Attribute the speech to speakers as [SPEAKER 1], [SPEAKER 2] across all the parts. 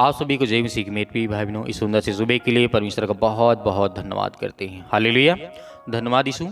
[SPEAKER 1] आप सभी को जय मसीह की मेरे प्रिय भाई बहनों, इस सुंदर से सुबह के लिए परमेश्वर का बहुत बहुत धन्यवाद करते हैं। हालेलुया, धन्यवाद यीशु।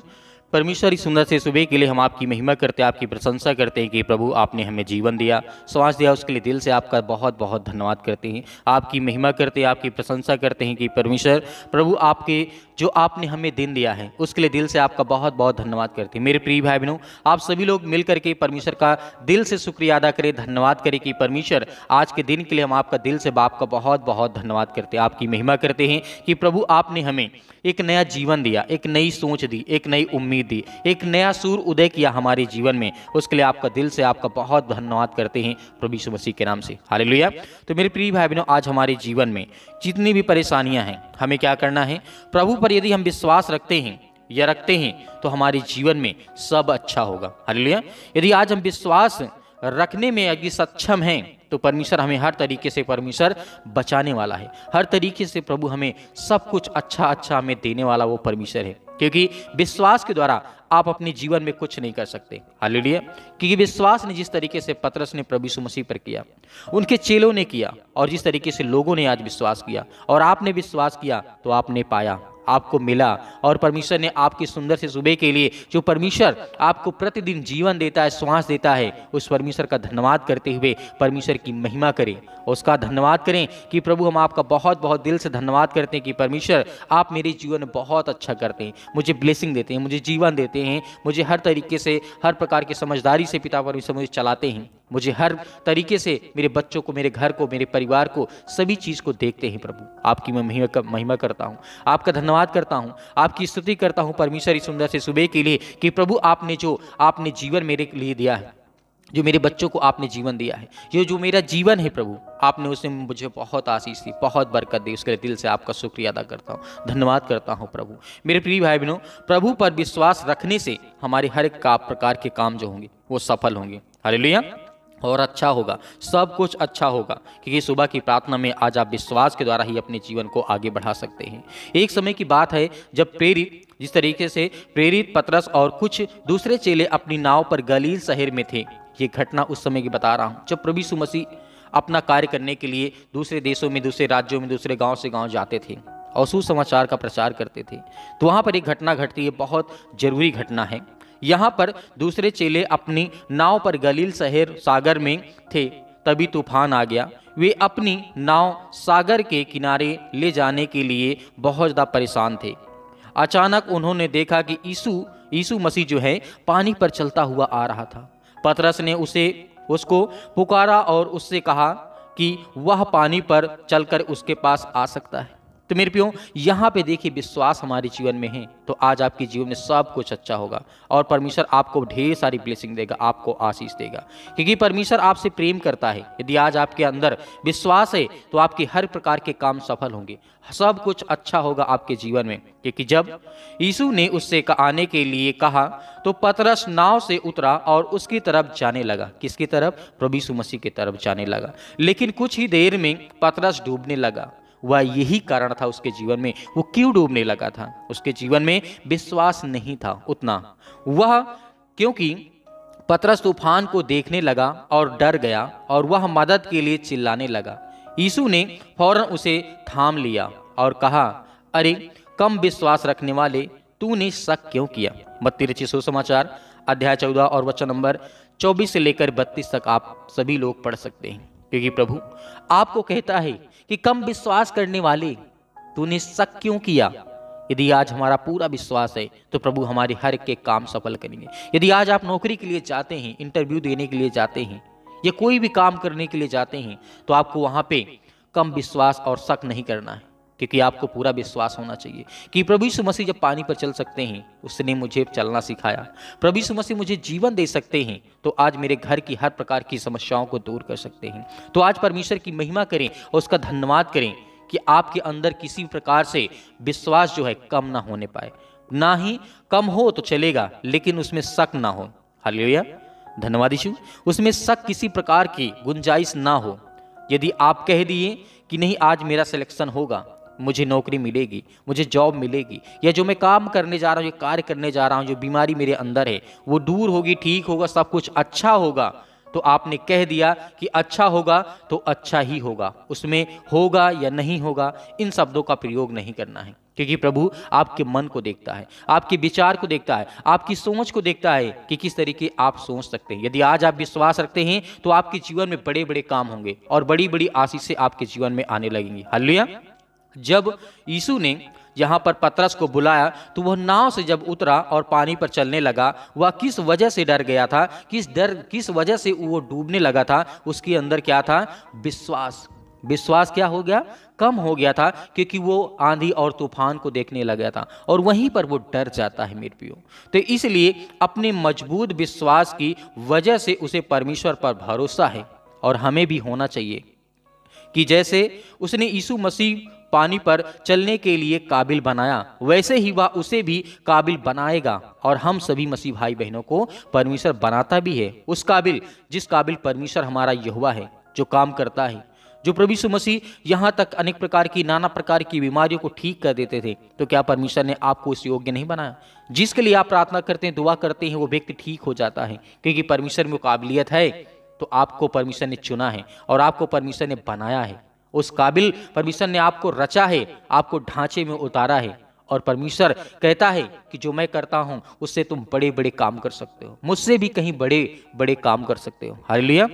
[SPEAKER 1] परमेश्वर इस सुंदर से सुबह के लिए हम आपकी महिमा करते हैं, आपकी प्रशंसा करते हैं कि प्रभु आपने हमें जीवन दिया, श्वास दिया, उसके लिए दिल से आपका बहुत बहुत धन्यवाद करते हैं। आपकी महिमा करते हैं, आपकी प्रशंसा करते हैं कि परमेश्वर प्रभु आपके जो आपने हमें दिन दिया है उसके लिए दिल से आपका बहुत बहुत धन्यवाद करते हैं। मेरे प्रिय भाई बहनों, आप सभी लोग मिल करके परमेश्वर का दिल से शुक्रिया अदा करें, धन्यवाद करें कि परमेश्वर आज के दिन के लिए हम आपका दिल से बाप का बहुत बहुत धन्यवाद करते हैं, आपकी महिमा करते हैं कि प्रभु आपने हमें एक नया जीवन दिया, एक नई सोच दी, एक नई उम्मीद दी, एक नया सूर्य उदय किया हमारे जीवन में। उसके लिए आपका दिल से आपका बहुत धन्यवाद करते हैं प्रभु यीशु मसीह के नाम से। हालेलुया। तो मेरे प्रिय भाई बहनों, आज हमारे जीवन में जितनी भी परेशानियां हैं, हमें क्या करना है? प्रभु पर यदि हम विश्वास रखते हैं या रखते हैं तो हमारे जीवन में सब अच्छा होगा। हालेलुया। यदि आज हम विश्वास रखने में यदि सक्षम हैं तो परमेश्वर हमें हर तरीके से परमेश्वर बचाने वाला है, हर तरीके से प्रभु हमें सब कुछ अच्छा अच्छा हमें देने वाला वो परमेश्वर है। क्योंकि विश्वास के द्वारा आप अपने जीवन में कुछ नहीं कर सकते। हालेलुया। क्योंकि विश्वास ने जिस तरीके से पतरस ने प्रभु यीशु मसीह पर किया, उनके चेलों ने किया, और जिस तरीके से लोगों ने आज विश्वास किया और आपने विश्वास किया तो आपने पाया, आपको मिला। और परमेश्वर ने आपकी सुंदर से सुबह के लिए जो परमेश्वर आपको प्रतिदिन जीवन देता है, श्वास देता है, उस परमेश्वर का धन्यवाद करते हुए परमेश्वर की महिमा करें, उसका धन्यवाद करें कि प्रभु हम आपका बहुत बहुत दिल से धन्यवाद करते हैं कि परमेश्वर आप मेरे जीवन में बहुत अच्छा करते हैं, मुझे ब्लेसिंग देते हैं, मुझे जीवन देते हैं, मुझे हर तरीके से हर प्रकार की समझदारी से पिता परमेश्वर मुझे चलाते हैं, मुझे हर तरीके से मेरे बच्चों को, मेरे घर को, मेरे परिवार को, सभी चीज़ को देखते हैं। प्रभु आपकी मैं महिमा करता हूँ, आपका धन्यवाद करता हूँ, आपकी स्तुति करता हूँ परमेश्वर इस सुंदर से सुबह के लिए कि प्रभु आपने जीवन मेरे लिए दिया है, जो मेरे बच्चों को आपने जीवन दिया है, ये जो मेरा जीवन है प्रभु आपने उसने मुझे बहुत आशीष दी, बहुत बरकत दी, उसके लिए दिल से आपका शुक्रिया अदा करता हूँ, धन्यवाद करता हूँ प्रभु। मेरे प्रिय भाई बहनों, प्रभु पर विश्वास रखने से हमारे हर एक प्रकार के काम जो होंगे वो सफल होंगे। हालेलुया। और अच्छा होगा, सब कुछ अच्छा होगा, क्योंकि सुबह की प्रार्थना में आज आप विश्वास के द्वारा ही अपने जीवन को आगे बढ़ा सकते हैं। एक समय की बात है जब जिस तरीके से प्रेरित पतरस और कुछ दूसरे चेले अपनी नाव पर गलील शहर में थे। ये घटना उस समय की बता रहा हूँ जब प्रभु यीशु मसीह अपना कार्य करने के लिए दूसरे देशों में, दूसरे राज्यों में, दूसरे गाँव से गाँव जाते थे और सुसमाचार का प्रचार करते थे। तो वहाँ पर एक घटना घटती है, बहुत जरूरी घटना है। यहाँ पर दूसरे चेले अपनी नाव पर गलील शहर सागर में थे, तभी तूफान आ गया। वे अपनी नाव सागर के किनारे ले जाने के लिए बहुत ज़्यादा परेशान थे। अचानक उन्होंने देखा कि यीशु मसीह जो है पानी पर चलता हुआ आ रहा था। पतरस ने उसको पुकारा और उससे कहा कि वह पानी पर चलकर उसके पास आ सकता है। तो मेरे प्रियो, यहाँ पे देखिए विश्वास हमारे जीवन में है तो आज आपके जीवन में सब कुछ अच्छा होगा और परमेश्वर आपको ढेर सारी ब्लेसिंग देगा, आपको आशीष देगा, क्योंकि परमेश्वर आपसे प्रेम करता है। यदि आज आपके अंदर विश्वास है तो आपके हर प्रकार के काम सफल होंगे, सब कुछ अच्छा होगा आपके जीवन में। क्योंकि जब यीशु ने उससे आने के लिए कहा तो पतरस नाव से उतरा और उसकी तरफ जाने लगा। किसकी तरफ? प्रभु यीशु मसीह की तरफ जाने लगा। लेकिन कुछ ही देर में पतरस डूबने लगा। वह यही कारण था उसके जीवन में, वो क्यों डूबने लगा था? उसके जीवन में विश्वास नहीं था उतना। वह क्योंकि पतरस तूफान को देखने लगा और डर गया और वह मदद के लिए चिल्लाने लगा। यीशु ने फौरन उसे थाम लिया और कहा, अरे कम विश्वास रखने वाले, तूने शक क्यों किया? मत्ती रचित सुसमाचार अध्याय 14 और वचन नंबर 24 से लेकर 32 तक आप सभी लोग पढ़ सकते हैं। क्योंकि प्रभु आपको कहता है कि कम विश्वास करने वाले, तूने शक क्यों किया? यदि आज हमारा पूरा विश्वास है तो प्रभु हमारे हर एक के काम सफल करेंगे। यदि आज आप नौकरी के लिए जाते हैं, इंटरव्यू देने के लिए जाते हैं या कोई भी काम करने के लिए जाते हैं तो आपको वहां पे कम विश्वास और शक नहीं करना है, क्योंकि आपको पूरा विश्वास होना चाहिए कि प्रभु यीशु मसीह जब पानी पर चल सकते हैं, उसने मुझे चलना सिखाया। प्रभु यीशु मसीह मुझे जीवन दे सकते हैं तो आज मेरे घर की हर प्रकार की समस्याओं को दूर कर सकते हैं। तो आज परमेश्वर की महिमा करें और उसका धन्यवाद करें कि आपके अंदर किसी प्रकार से विश्वास जो है कम ना होने पाए, ना ही कम हो तो चलेगा लेकिन उसमें शक ना हो। हालेलुया, धन्यवाद यीशु। उसमें शक किसी प्रकार की गुंजाइश ना हो। यदि आप कह दिए कि नहीं आज मेरा सिलेक्शन होगा, मुझे नौकरी मिलेगी, मुझे जॉब मिलेगी, या जो मैं काम करने जा रहा हूँ, जो कार्य करने जा रहा हूँ, जो बीमारी मेरे अंदर है वो दूर होगी, ठीक होगा, सब कुछ अच्छा होगा, तो आपने कह दिया कि अच्छा होगा तो अच्छा ही होगा, उसमें होगा या नहीं होगा इन शब्दों का प्रयोग नहीं करना है, क्योंकि प्रभु आपके मन को देखता है, आपके विचार को देखता है, आपकी सोच को देखता है कि किस तरीके आप सोच सकते हैं। यदि आज आप विश्वास रखते हैं तो आपके जीवन में बड़े बड़े काम होंगे और बड़ी बड़ी आशीषें आपके जीवन में आने लगेंगी। हालेलुया। जब यीशु ने यहाँ पर पतरस को बुलाया तो वह नाव से जब उतरा और पानी पर चलने लगा, वह किस वजह से डर गया था, किस वजह से वो डूबने लगा था, उसके अंदर क्या था? विश्वास क्या हो गया? कम हो गया था, क्योंकि वो आंधी और तूफान को देखने लगा था और वहीं पर वो डर जाता है मेरे प्रियो। तो इसलिए अपने मजबूत विश्वास की वजह से उसे परमेश्वर पर भरोसा है और हमें भी होना चाहिए कि जैसे उसने यीशु मसीह पानी पर चलने के लिए काबिल बनाया, वैसे ही वह उसे भी काबिल बनाएगा और हम सभी मसीह भाई बहनों को परमेश्वर बनाता भी है, उस काबिल जिस काबिल परमेश्वर हमारा यहोवा है, जो काम करता है। जो प्रभु यीशु मसीह यहाँ तक अनेक प्रकार की नाना प्रकार की बीमारियों को ठीक कर देते थे, तो क्या परमेश्वर ने आपको इस योग्य नहीं बनाया? जिसके लिए आप प्रार्थना करते हैं, दुआ करते हैं, वो व्यक्ति ठीक हो जाता है, क्योंकि परमेश्वर में काबिलियत है। तो आपको परमेश्वर ने चुना है और आपको परमेश्वर ने बनाया है, उस काबिल परमेश्वर ने आपको रचा है, आपको ढांचे में उतारा है। और परमेश्वर कहता है कि जो मैं करता हूं उससे तुम बड़े बड़े काम कर सकते हो, मुझसे भी कहीं बड़े बड़े काम कर सकते हो। हालेलुया।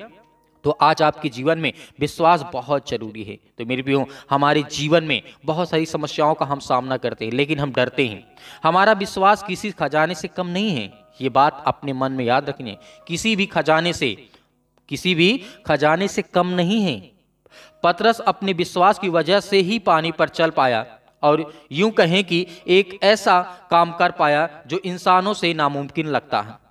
[SPEAKER 1] तो आज आपके जीवन में विश्वास बहुत जरूरी है। तो मेरे प्रियो, हमारे जीवन में बहुत सारी समस्याओं का हम सामना करते हैं, लेकिन हम डरते हैं। हमारा विश्वास किसी खजाने से कम नहीं है, ये बात अपने मन में याद रखनी है। किसी भी खजाने से कम नहीं है। पतरस अपने विश्वास की वजह से ही पानी पर चल पाया और यूं कहें कि एक ऐसा काम कर पाया जो इंसानों से नामुमकिन लगता है।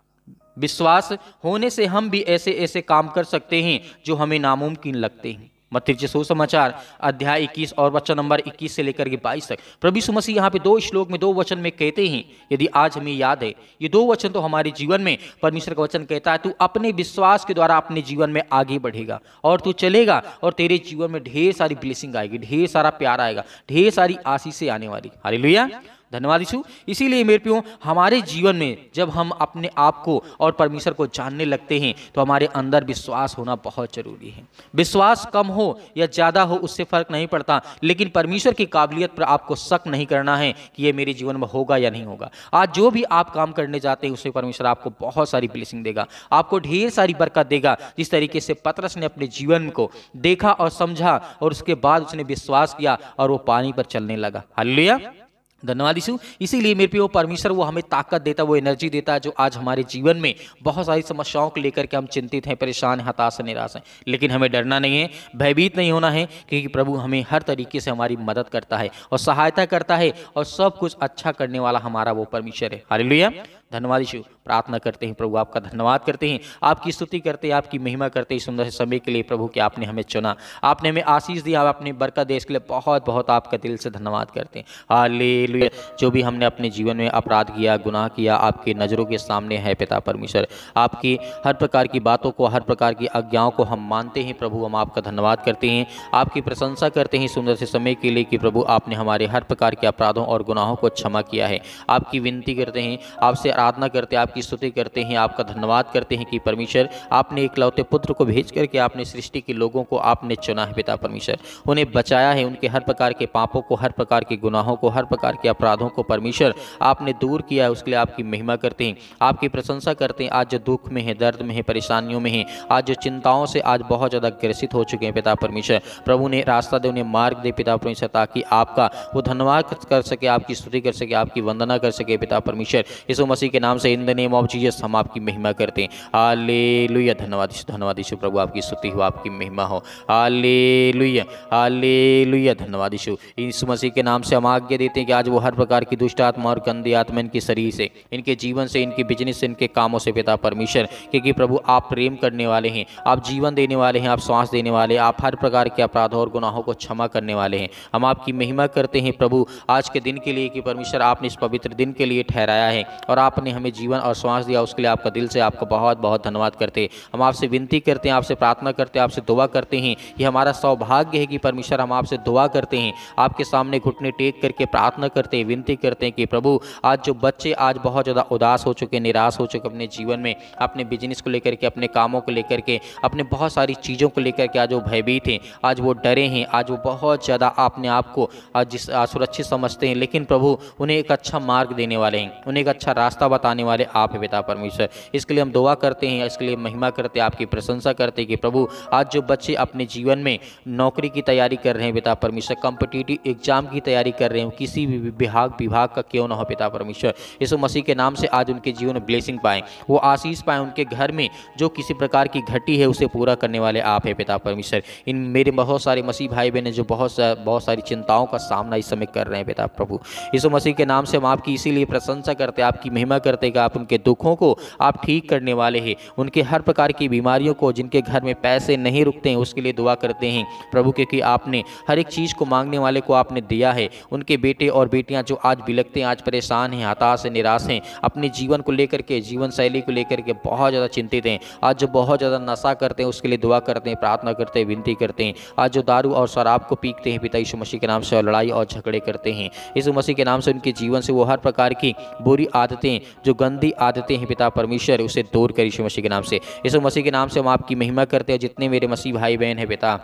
[SPEAKER 1] विश्वास होने से हम भी ऐसे ऐसे काम कर सकते हैं जो हमें नामुमकिन लगते हैं। मत्ती के सुसमाचार अध्याय 21 और वचन नंबर 21 से लेकर के 22 तक प्रभु यीशु मसीह यहाँ पे 2 श्लोक में 2 वचन में कहते हैं। यदि आज हमें याद है ये 2 वचन, तो हमारे जीवन में परमेश्वर का वचन कहता है, तू अपने विश्वास के द्वारा अपने जीवन में आगे बढ़ेगा और तू चलेगा और तेरे जीवन में ढेर सारी ब्लेसिंग आएगी, ढेर सारा प्यार आएगा, ढेर सारी आशीषें आने वाली। हालेलुया, धन्यवाद यीशु। इसीलिए मेरे प्रियो, हमारे जीवन में जब हम अपने आप को और परमेश्वर को जानने लगते हैं तो हमारे अंदर विश्वास होना बहुत जरूरी है। विश्वास कम हो या ज़्यादा हो उससे फर्क नहीं पड़ता, लेकिन परमेश्वर की काबिलियत पर आपको शक नहीं करना है कि ये मेरे जीवन में होगा या नहीं होगा। आज जो भी आप काम करने जाते हैं उससे परमेश्वर आपको बहुत सारी ब्लेसिंग देगा, आपको ढेर सारी बरकत देगा। जिस तरीके से पतरस ने अपने जीवन को देखा और समझा और उसके बाद उसने विश्वास किया और वो पानी पर चलने लगा। हालेलुया, धन्यवाद यीशु। इसीलिए मेरे प्रियो, परमेश्वर वो हमें ताकत देता है, वो एनर्जी देता है जो आज हमारे जीवन में बहुत सारी समस्याओं को लेकर के हम चिंतित हैं, परेशान हैं, हताश हैं, निराश हैं। लेकिन हमें डरना नहीं है, भयभीत नहीं होना है, क्योंकि प्रभु हमें हर तरीके से हमारी मदद करता है और सहायता करता है और सब कुछ अच्छा करने वाला हमारा वो परमेश्वर है। हालेलुया, धन्यवाद यीशु। प्रार्थना करते हैं, प्रभु आपका धन्यवाद करते हैं, आपकी स्तुति करते हैं, आपकी महिमा करते हैं इस सुंदर समय के लिए प्रभु कि आपने हमें चुना, आपने हमें आशीष दिया, आपने बरकत दी, इसके लिए बहुत बहुत आपका दिल से धन्यवाद करते हैं। हालेलुया। जो भी हमने अपने जीवन में अपराध किया, गुनाह किया, आपके नज़रों के सामने है पिता परमेश्वर, आपकी हर प्रकार की बातों को, हर प्रकार की आज्ञाओं को हम मानते हैं प्रभु। हम आपका धन्यवाद करते हैं, आपकी प्रशंसा करते हैं सुंदर से समय के लिए कि प्रभु आपने हमारे हर प्रकार के अपराधों और गुनाहों को क्षमा किया है। आपकी विनती करते हैं, आपसे आराधना करते हैं, आपकी स्तुति करते हैं, आपका धन्यवाद करते हैं कि परमेश्वर आपने इकलौते पुत्र को भेज करके आपने सृष्टि के लोगों को आपने चुना है पिता परमेश्वर, उन्हें बचाया है, उनके हर प्रकार के पापों को, हर प्रकार के गुनाहों को, हर प्रकार के अपराधों को परमेश्वर आपने दूर किया है। उसके लिए आपकी महिमा करते हैं, आपकी प्रशंसा करते हैं। आज जो दुख में है, दर्द में है, परेशानियों में है, आज जो चिंताओं से आज बहुत ज़्यादा ग्रसित हो चुके हैं पिता परमेश्वर, प्रभु ने रास्ता दे, उन्हें मार्ग दे पिता परमेश्वर, ताकि आपका वो धन्यवाद कर सके, आपकी स्तुति कर सके, आपकी वंदना कर सके पिता परमेश्वर। यीशु मसीह के नाम से in the name of Jesus हम आपकी महिमा करते हैं। हालेलुया, धन्यवाद यीशु प्रभु, आपकी स्तुति हो, आपकी महिमा हो। हालेलुया, हालेलुया, धन्यवाद यीशु मसीह के नाम से हम आज्ञा देते हैं कि आज वो हर प्रकार की दुष्ट आत्मा और गंदी आत्मा इनके शरीर से, इनके जीवन से, इनके बिजनेस से, इनके कामों से पिता परमेश्वर, क्योंकि प्रभु आप प्रेम करने वाले हैं, आप जीवन देने वाले हैं, आप श्वास देने वाले हैं, आप हर प्रकार के अपराधों और गुनाहों को क्षमा करने वाले हैं। हम आपकी महिमा करते हैं प्रभु आज के दिन के लिए कि परमेश्वर आपने इस पवित्र दिन के लिए ठहराया है और आप आपने हमें जीवन और श्वास दिया उसके लिए आपका दिल से आपका बहुत बहुत धन्यवाद करते हैं। हम आपसे विनती करते हैं, आपसे प्रार्थना करते हैं, आपसे दुआ करते हैं। ये हमारा सौभाग्य है कि परमेश्वर हम आपसे दुआ करते हैं, आपके सामने घुटने टेक करके प्रार्थना करते हैं, विनती करते हैं कि प्रभु आज जो बच्चे आज बहुत ज़्यादा उदास हो चुके, निराश हो चुके अपने जीवन में, अपने बिजनेस को लेकर के, अपने कामों को लेकर के, अपने बहुत सारी चीज़ों को लेकर के आज वो भयभीत हैं, आज वो डरे हैं, आज वो बहुत ज़्यादा अपने आप को आज सुरक्षित समझते हैं। लेकिन प्रभु उन्हें एक अच्छा मार्ग देने वाले हैं, उन्हें एक अच्छा रास्ता बताने वाले आप हैं पिता परमेश्वर। इसके लिए हम दुआ करते हैं, इसके लिए महिमा करते हैं, आपकी प्रशंसा करते हैं कि प्रभु आज जो बच्चे अपने जीवन में नौकरी की तैयारी कर रहे हैं पिता परमेश्वर, कॉम्पिटिटिव एग्जाम की तैयारी कर रहे हैं, किसी भी विभाग का क्यों ना हो पिता परमेश्वर, यीशु मसीह के नाम से आज उनके जीवन में ब्लेसिंग पाएँ, वो आशीष पाएँ, उनके घर में जो किसी प्रकार की घटी है उसे पूरा करने वाले आप हैं पिता परमेश्वर। इन मेरे बहुत सारे मसीह भाई बहन जो बहुत सारी चिंताओं का सामना इस समय कर रहे हैं पिता प्रभु, यीशु मसीह के नाम से हम आपकी इसीलिए प्रशंसा करते हैं, आपकी महिमा करते हैं कि आप उनके दुखों को आप ठीक करने वाले हैं, उनके हर प्रकार की बीमारियों को, जिनके घर में पैसे नहीं रुकते हैं उसके लिए दुआ करते हैं प्रभु, क्योंकि आपने हर एक चीज़ को मांगने वाले को आपने दिया है। उनके बेटे और बेटियां जो आज बिलखते हैं, आज परेशान हैं, हताश हैं, निराश हैं, अपने जीवन को लेकर के, जीवन शैली को लेकर के बहुत ज़्यादा चिंतित हैं, आज जो बहुत ज़्यादा नशा करते हैं उसके लिए दुआ करते हैं, प्रार्थना करते हैं, विनती करते हैं, आज जो दारू और शराब को पीते हैं पिता यीशु मसीह के नाम से, और लड़ाई और झगड़े करते हैं यीशु मसीह के नाम से, उनके जीवन से वो हर प्रकार की बुरी आदतें, जो गंदी आदतें हैं पिता परमेश्वर, उसे दूर कर यीशु मसीह के नाम से। यीशु मसीह के नाम से हम आपकी महिमा करते हैं। जितने मेरे मसीह भाई बहन हैं पिता,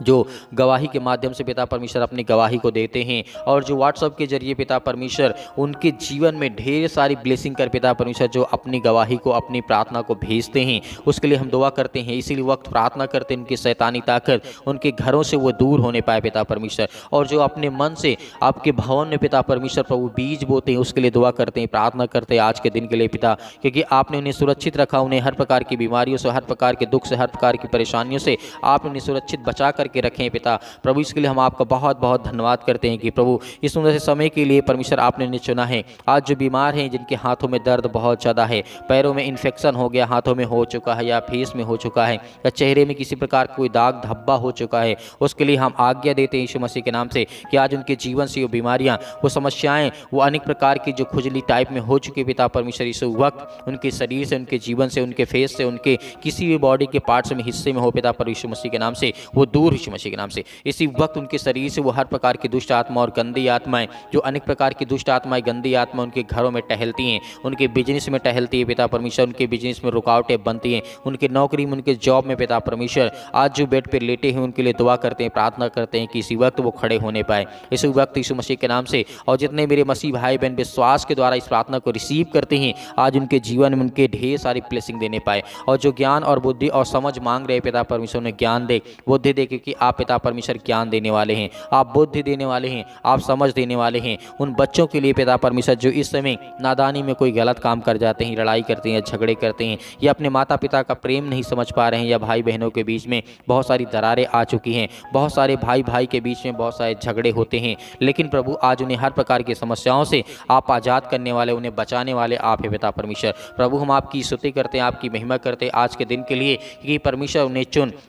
[SPEAKER 1] जो गवाही के माध्यम से पिता परमेश्वर अपनी गवाही को देते हैं, और जो व्हाट्सएप के जरिए पिता परमेश्वर उनके जीवन में ढेर सारी ब्लेसिंग कर पिता परमेश्वर जो अपनी गवाही को, अपनी प्रार्थना को भेजते हैं, उसके लिए हम दुआ करते हैं। इसीलिए वक्त प्रार्थना करते हैं उनकी शैतानी ताकत उनके घरों से वो दूर होने पाए पिता परमेश्वर, और जो अपने मन से आपके भवन में पिता परमेश्वर प्रभु बीज बोते हैं उसके लिए दुआ करते हैं, प्रार्थना करते हैं आज के दिन के लिए पिता, क्योंकि आपने उन्हें सुरक्षित रखा, उन्हें हर प्रकार की बीमारियों से, हर प्रकार के दुख से, हर प्रकार की परेशानियों से आपने उन्हें सुरक्षित बचा करके रखें पिता प्रभु। इसके लिए हम आपका बहुत बहुत धन्यवाद करते हैं कि प्रभु इस सुंदर से समय के लिए परमेश्वर आपने उन्हें चुना है। आज जो बीमार हैं, जिनके हाथों में दर्द बहुत ज़्यादा है, पैरों में इन्फेक्शन हो गया, हाथों में हो चुका है, या फेस में हो चुका है, या चेहरे में किसी प्रकार कोई दाग धब्बा हो चुका है, उसके लिए हम आज्ञा देते हैं यीशु मसीह के नाम से कि आज उनके जीवन से वो बीमारियाँ, वो समस्याएं, वो अनेक प्रकार की जो खुजली टाइप में हो चुकी पिता परमेश्वर, इस वक्त उनके शरीर से, उनके जीवन से, उनके फेस से, उनके किसी भी बॉडी के पार्ट्स में, हिस्से में हो पिता पर यीशु मसीह के नाम से वो दूर यीशु मसीह के नाम से। इसी वक्त उनके शरीर से वो हर प्रकार की दुष्ट आत्मा और गंदी आत्माएं, जो अनेक प्रकार की दुष्ट आत्माएं, गंदी आत्मा उनके घरों में टहलती हैं, उनके बिजनेस में टहलती है पिता परमेश्वर, उनके बिजनेस में रुकावटें बनती हैं, उनके नौकरी में, उनके जॉब में पिता परमेश्वर, आज जो बेड पर लेटे हैं उनके लिए दुआ करते हैं, प्रार्थना करते हैं कि इसी वक्त वो खड़े होने पाए इसी वक्त यीशु मसीह के नाम से। और जितने मेरे मसीह भाई बहन विश्वास के द्वारा इस प्रार्थना को रिसीव करते हैं, आज उनके जीवन में उनके ढेर सारी ब्लेसिंग देने पाए, और जो ज्ञान और बुद्धि और समझ मांग रहे पिता परमेश्वर उन्हें ज्ञान दे, बुद्धि दे, क्योंकि आप पिता परमेश्वर ज्ञान देने वाले हैं, आप बुद्धि देने वाले हैं, आप समझ देने वाले हैं उन बच्चों के लिए पिता परमेश्वर जो इस समय नादानी में कोई गलत काम कर जाते हैं, लड़ाई करते हैं, झगड़े करते हैं, या अपने माता पिता का प्रेम नहीं समझ पा रहे हैं, या भाई बहनों के बीच में बहुत सारी दरारें आ चुकी हैं, बहुत सारे भाई भाई के बीच में बहुत सारे झगड़े होते हैं, लेकिन प्रभु आज उन्हें हर प्रकार की समस्याओं से आप आज़ाद करने वाले, उन्हें बचाने वाले आप हैं पिता परमेश्वर। प्रभु हम आपकी स्तुति करते हैं, आपकी महिमा करते हैं आज के दिन के लिए, कि परमेश्वर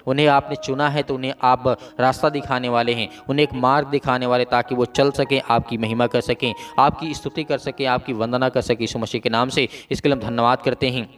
[SPEAKER 1] उन्हें आपने चुना है, तो उन्हें आप रास्ता दिखाने वाले हैं, उन्हें एक मार्ग दिखाने वाले, ताकि वो चल सकें, आपकी महिमा कर सकें, आपकी स्तुति कर सकें, आपकी वंदना कर सकें यीशु मसीह के नाम से। इसके लिए हम धन्यवाद करते हैं।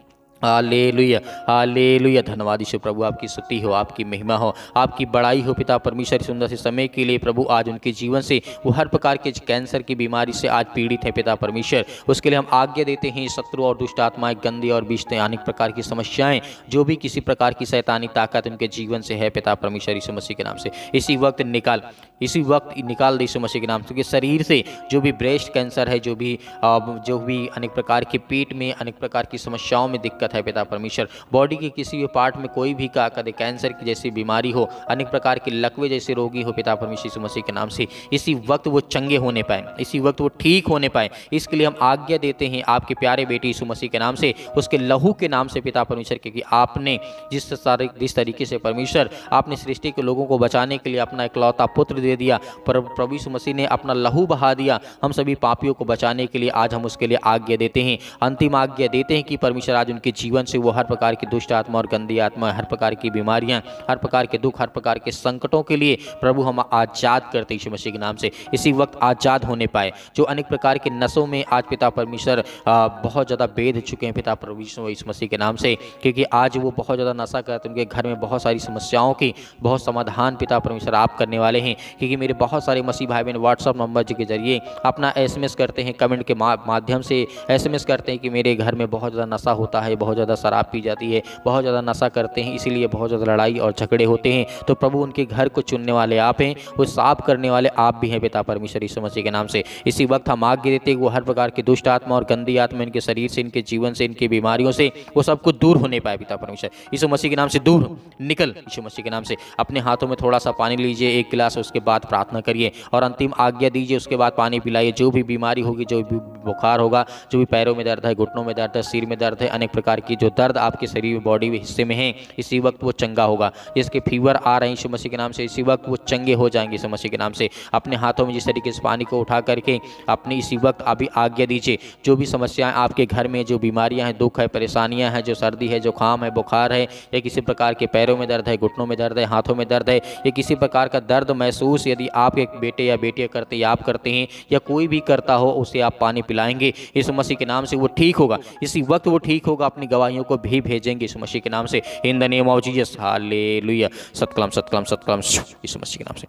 [SPEAKER 1] Hallelujah, hallelujah. धन्यवाद यीशु प्रभु, आपकी स्तुति हो, आपकी महिमा हो, आपकी बड़ाई हो पिता परमेश्वर। सुंदर से समय के लिए प्रभु आज उनके जीवन से वो हर प्रकार के कैंसर की बीमारी से आज पीड़ित है पिता परमेश्वर, उसके लिए हम आज्ञा देते हैं। शत्रु और दुष्ट आत्माएं, गंदी और बीचते अनेक प्रकार की समस्याएं, जो भी किसी प्रकार की शैतानी ताकत उनके जीवन से है पिता परमेश्वर यीशु मसीह के नाम से इसी वक्त निकाल दे यीशु मसीह के नाम से। शरीर से जो भी ब्रेस्ट कैंसर है, जो भी अनेक प्रकार के पेट में अनेक प्रकार की समस्याओं में दिक्कत है पिता परमेश्वर, बॉडी के किसी भी पार्ट में कोई भी कदे कैंसर की जैसी बीमारी हो, अनेक प्रकार के लकवे जैसे रोगी हो पिता परमेश्वर यीशु मसीह के नाम से, इसी वक्त वो चंगे होने पाए, इसी वक्त वो ठीक होने पाए, इसके लिए हम आज्ञा देते हैं आपके प्यारे बेटे यीशु मसीह के नाम से, उसके लहू के नाम से पिता परमेश्वर, क्योंकि आपने जिस तरीके से परमेश्वर आपने सृष्टि के लोगों को बचाने के लिए अपना इकलौता पुत्र दे दिया, प्रभु यीशु मसीह ने अपना लहू बहा दिया हम सभी पापियों को बचाने के लिए। आज हम उसके लिए आज्ञा देते हैं, अंतिम आज्ञा देते हैं कि परमेश्वर आज उनके जीवन से वो हर प्रकार की दुष्ट आत्मा और गंदी आत्मा, हर प्रकार की बीमारियां, हर प्रकार के दुख, हर प्रकार के संकटों के लिए प्रभु हम आज़ाद करते यीशु मसीह के नाम से। इसी वक्त आज़ाद होने पाए। जो अनेक प्रकार के नशों में आज पिता परमेश्वर बहुत ज़्यादा बेध चुके हैं पिता परमेश्वर यीशु मसीह के नाम से, क्योंकि आज वो बहुत ज़्यादा नशा करते हैं, उनके घर में बहुत सारी समस्याओं की बहुत समाधान पिता परमेश्वर आप करने वाले हैं। क्योंकि मेरे बहुत सारे मसीह भाई बहन व्हाट्सअप नंबर के जरिए अपना SMS करते हैं, कमेंट के माध्यम से SMS करते हैं कि मेरे घर में बहुत ज़्यादा नशा होता है, बहुत ज़्यादा शराब पी जाती है, बहुत ज़्यादा नशा करते हैं, इसीलिए बहुत ज़्यादा लड़ाई और झगड़े होते हैं। तो प्रभु उनके घर को चुनने वाले आप हैं, वो साफ करने वाले आप भी हैं पिता परमेश्वर यीशु मसीह के नाम से। इसी वक्त हम आज्ञा देते हैं वो हर प्रकार की दुष्ट आत्मा और गंदी आत्मा इनके शरीर से, इनके जीवन से, इनकी बीमारियों से वो सब कुछ दूर होने पाए पिता परमेश्वर यीशु मसीह के नाम से। दूर निकल यीशु मसीह के नाम से। अपने हाथों में थोड़ा सा पानी लीजिए, 1 गिलास, उसके बाद प्रार्थना करिए और अंतिम आज्ञा दीजिए, उसके बाद पानी पिलाइए। जो भी बीमारी होगी, जो भी बुखार होगा, जो भी पैरों में दर्द है, घुटनों में दर्द है, सिर में दर्द है, अनेक प्रकार की जो दर्द आपके शरीर में, बॉडी में हिस्से में है, इसी वक्त वो चंगा होगा। जिसके फीवर आ रहे हैं यीशु मसीह के नाम से, इसी वक्त वो चंगे हो जाएंगे यीशु मसीह के नाम से। अपने हाथों में जिस तरीके से पानी को उठा करके अपनी इसी वक्त अभी आज्ञा दीजिए। जो भी समस्याएं आपके घर में, जो बीमारियां हैं, दुख है, परेशानियां हैं, जो सर्दी है, जुकाम है, बुखार है, या किसी प्रकार के पैरों में दर्द है, घुटनों में दर्द है, हाथों में दर्द है, या किसी प्रकार का दर्द महसूस यदि आप एक बेटे या बेटियां करते या आप करते हैं या कोई भी करता हो, उसे आप पानी पिलाएंगे यीशु मसीह के नाम से, वो ठीक होगा। इसी वक्त वो ठीक होगा। अपनी गवाहियों को भी भेजेंगे यीशु मसीह के नाम से। In the name of Jesus, hallelujah. सत्कलम सत्कलम सत्कलम यीशु मसीह के नाम से,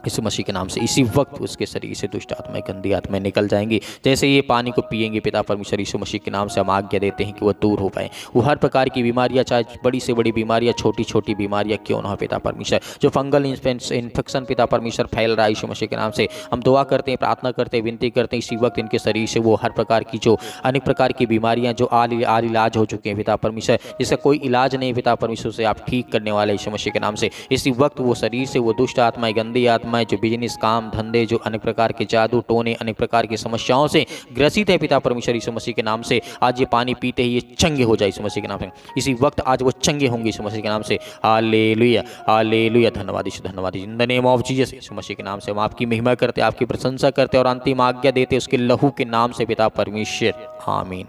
[SPEAKER 1] यीशु मसीह के नाम से। इसी वक्त उसके शरीर से दुष्ट आत्माएं, गंदी आत्माएं निकल जाएंगी। जैसे ये पानी को पिएंगे पिता परमेश्वर यीशु मसीह के नाम से हम आज्ञा देते हैं कि वो दूर हो पाए। वो हर प्रकार की बीमारियां, चाहे बड़ी से बड़ी बीमारियां, छोटी छोटी बीमारियां क्यों ना हो पिता परमेश्वर, जो फंगल इन्फेक्शन पिता परमेश्वर फैल रहा है यीशु मसीह के नाम से, हम दुआ करते हैं, प्रार्थना करते हैं, विनती करते हैं, इसी वक्त इनके शरीर से वो हर प्रकार की जो अनेक प्रकार की बीमारियां जो आल इलाज हो चुके हैं पिता परमेश्वर, जिसका कोई इलाज नहीं पिता परमेश्वर से आप ठीक करने वाले यीशु मसीह के नाम से। इसी वक्त वो शरीर से वो दुष्ट आत्माएं, गंदी आत्माएं, जो बिजनेस, काम धंधे, जो अनेक प्रकार के जादू टोने, अनेक प्रकार की समस्याओं से ग्रसित है पिता परमेश्वर यीशु मसीह के नाम से, आज ये पानी पीते ही ये चंगे हो जाए यीशु मसीह के नाम से। इसी वक्त आज वो चंगे होंगे यीशु मसीह के नाम से। Hallelujah, hallelujah. धन्यवाद यीशु, धन्यवाद। In the name of Jesus, Yeshu Masih के नाम से हम आपकी महिमा करते, आपकी प्रशंसा करते और अंतिम आज्ञा देते उसके लहू के नाम से पिता परमेश्वर, आमीन।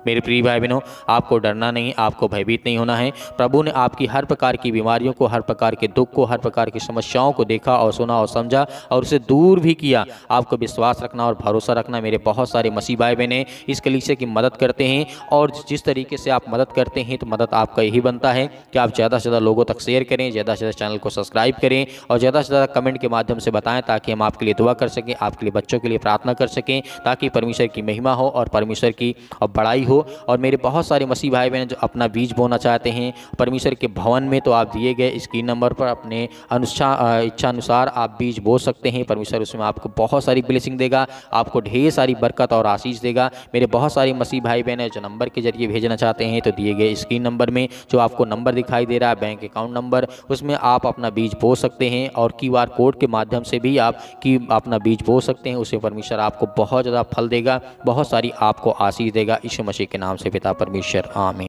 [SPEAKER 1] मेरे प्रिय भाई बहनों, आपको डरना नहीं, आपको भयभीत नहीं होना है। प्रभु ने आपकी हर प्रकार की बीमारियों को, हर प्रकार के दुख को, हर प्रकार की समस्याओं को देखा और सुना और समझा और उसे दूर भी किया। आपको विश्वास रखना और भरोसा रखना। मेरे बहुत सारे मसीह भाई बहनें इस कलीसिया की मदद करते हैं और जिस तरीके से आप मदद करते हैं, तो मदद आपका यही बनता है कि आप ज़्यादा से ज़्यादा लोगों तक शेयर करें, ज़्यादा से ज़्यादा चैनल को सब्सक्राइब करें और ज़्यादा से ज़्यादा कमेंट के माध्यम से बताएं, ताकि हम आपके लिए दुआ कर सकें, आपके लिए बच्चों के लिए प्रार्थना कर सकें, ताकि परमेश्वर की महिमा हो और परमेश्वर की बड़ाई हो। और मेरे बहुत सारे मसीह भाई बहन जो अपना बीज बोना चाहते हैं परमेश्वर के भवन में, तो आप दिए गए स्क्रीन नंबर पर अपने इच्छा अनुसार आप बीज बो सकते हैं। परमेश्वर उसमें आपको बहुत सारी ब्लेसिंग देगा, आपको ढेर सारी बरकत और आशीष देगा। मेरे बहुत सारे मसीह भाई बहन जो नंबर के जरिए भेजना चाहते हैं, तो दिए गए स्क्रीन नंबर में जो आपको नंबर दिखाई दे रहा है, बैंक अकाउंट नंबर, उसमें आप अपना बीज बो सकते हैं और QR कोड के माध्यम से भी आप अपना बीज बो सकते हैं। उससे परमेश्वर आपको बहुत ज़्यादा फल देगा, बहुत सारी आपको आशीष देगा। यीशु मसीह के नाम से पिता परमेश्वर, आमीन।